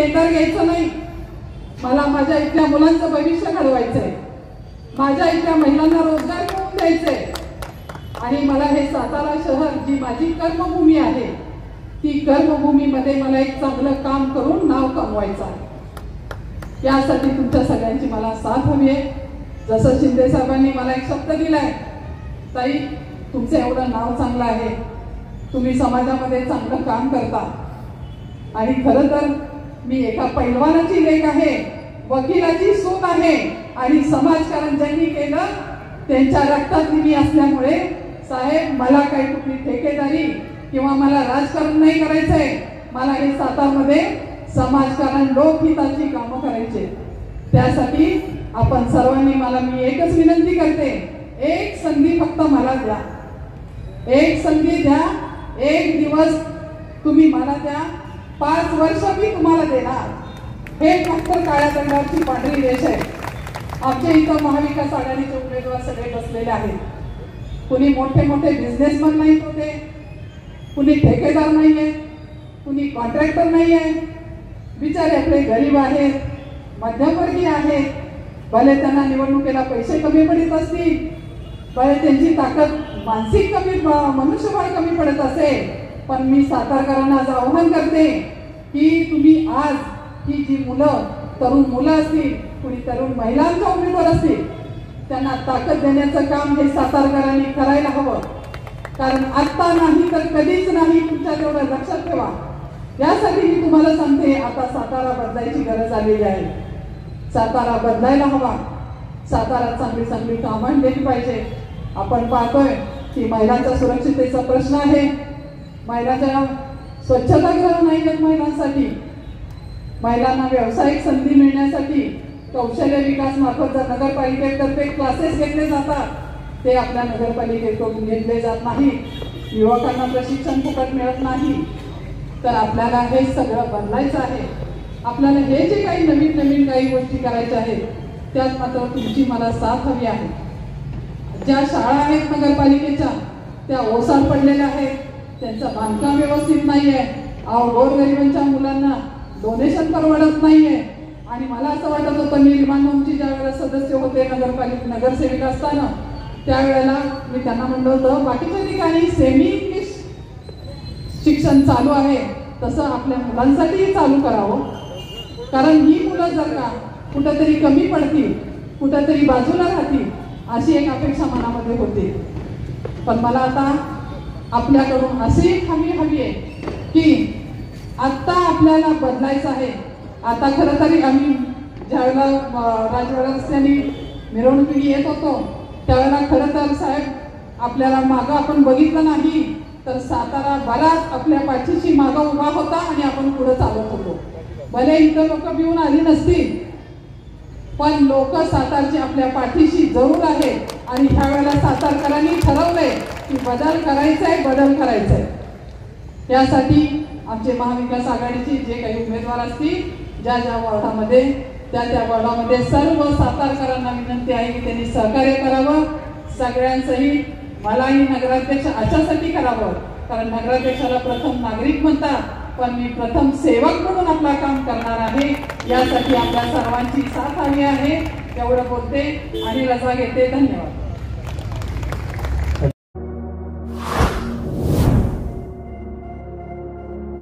Tender घ्यायचं नाही, मला माझ्या इथल्या मुलांचं भविष्य घडवायचंय, माझ्या इथल्या महिलांना रोजगार मिळवून द्यायचंय आणि मला हे सातारा शहर जी माझी कर्मभूमी आहे ती कर्मभूमीमध्ये मला एक चांगलं काम करून नाव कमवायचं आहे. यासाठी तुमच्या सगळ्यांची मला साथ हवी आहे. जसं शिंदे साहेबांनी मला एक शब्द दिलाय, ताई तुमचं एवढं नाव चांगलं आहे, तुम्ही समाजामध्ये चांगलं काम करता आणि खरं तर मी एका पैलवानाची लेक आहे, वकिलाची सून आहे आणि समाजकारण ज्यांनी केलं त्यांच्या रक्तात मी असल्यामुळे साहेब मला काही कुठली ठेकेदारी किंवा मला राजकारण नाही करायचंय, मला हे सातारमध्ये समाजकारण लोकहिताची कामं करायचे. त्यासाठी आपण सर्वांनी मी एकच विनंती करते, एक संधी फक्त मला द्या, एक संधी द्या, एक दिवस तुम्ही मला द्या, 5 वर्ष मी तुम्हाला देणार. हे फक्त काळ्या दंडाची पांढरी रेष आहे. आमच्या इथं महाविकास आघाडीचे उमेदवार सगळे बसलेले आहेत. कुणी मोठे मोठे बिझनेसमॅन नाही होते, कुणी ठेकेदार नाही आहे, कुणी कॉन्ट्रॅक्टर नाही आहे, बिचारे आपले गरीब आहेत, मध्यमवर्गीय आहेत. भले त्यांना निवडणुकीला पैसे कमी पडत असतील, भले त्यांची ताकद मानसिक मनुष्यबळ कमी पडत असेल, पण मी सातारकरांना आज आवाहन करते की तुम्ही आज ही जी तरुण मुलं असतील, कुणी तरुण महिलांचा उमेदवार असतील, त्यांना ताकद देण्याचं काम हे सातारकरांनी करायला हवं. कारण आता नाही तर कधीच नाही, तुमच्या तेवढं लक्षात ठेवा. यासाठी मी तुम्हाला सांगते, आता सातारा बदलायची गरज आलेली आहे. सातारा बदलायला हवा. सातारा चांगली चांगली कामं दिली पाहिजे. आपण पाहतोय की महिलांच्या सुरक्षिततेचा प्रश्न आहे, महिलांच्या स्वच्छतागृह नाही आहेत महिलांसाठी, महिलांना व्यावसायिक संधी मिळण्यासाठी कौशल्य विकास मार्फत जर नगरपालिकेतर्फे क्लासेस घेतले जातात, ते आपल्या नगरपालिकेकडून घेतले जात नाही. युवकांना प्रशिक्षण फुकट मिळत नाही. तर आपल्याला हे सगळं बदलायचं आहे. आपल्याला हे जे काही नवीन नवीन काही गोष्टी करायच्या आहेत त्यात मात्र तुमची मला साथ हवी आहे. ज्या शाळा आहेत नगरपालिकेच्या त्या ओसाड पडलेल्या आहेत, त्यांचं बांधकाम व्यवस्थित नाही आहे. गोरगरिबांच्या मुलांना डोनेशन परवडत नाहीये. आणि मला असं वाटत होतं, मी निर्माण होमची ज्या वेळेला सदस्य होते नगरसेविका असताना, त्यावेळेला मी त्यांना म्हणलं होतं बाकीच्या ठिकाणी सेमी इंग्लिश शिक्षण चालू आहे, तसं आपल्या मुलांसाठीही चालू करावं. कारण ही मुलं जर का कुठंतरी कमी पडतील, कुठंतरी बाजूला राहतील, अशी एक अपेक्षा मनामध्ये होती. पण मला आता आपल्याकडून अशी एक हमी हवी आहे की आत्ता आपल्याला बदलायचं आहे. आता खरं तरी आम्ही ज्यावेळेला राजवाडा रस्त्याने मिरवणुकी येत होतो त्यावेळेला खरं तर साहेब आपल्याला मागं आपण बघितलं नाही तर सातारा बराच आपल्या पाठीशी मागं उभा होता आणि आपण पुढे चालत होतो. भले इथं लोक भिवून आली नसतील, पण लोक सातारची आपल्या पाठीशी जरूर आहे. आणि ह्या वेळेला सातारकरांनी ठरवलंय की बदल करायचाय. यासाठी आमचे महाविकास आघाडीचे जे काही उमेदवार असतील, ज्या ज्या वॉर्डामध्ये त्या वॉर्डामध्ये सर्व सातारकरांना विनंती आहे की त्यांनी सहकार्य करावं. सगळ्यांसहित मलाही नगराध्यक्ष अशासाठी करावं, कारण नगराध्यक्षाला प्रथम नागरिक म्हणतात, पण मी प्रथम सेवक म्हणून आपलं काम करणार आहे. यासाठी आपल्या सर्वांची साथ हवी आहे. एवढं बोलते आणि रजा घेते. धन्यवाद.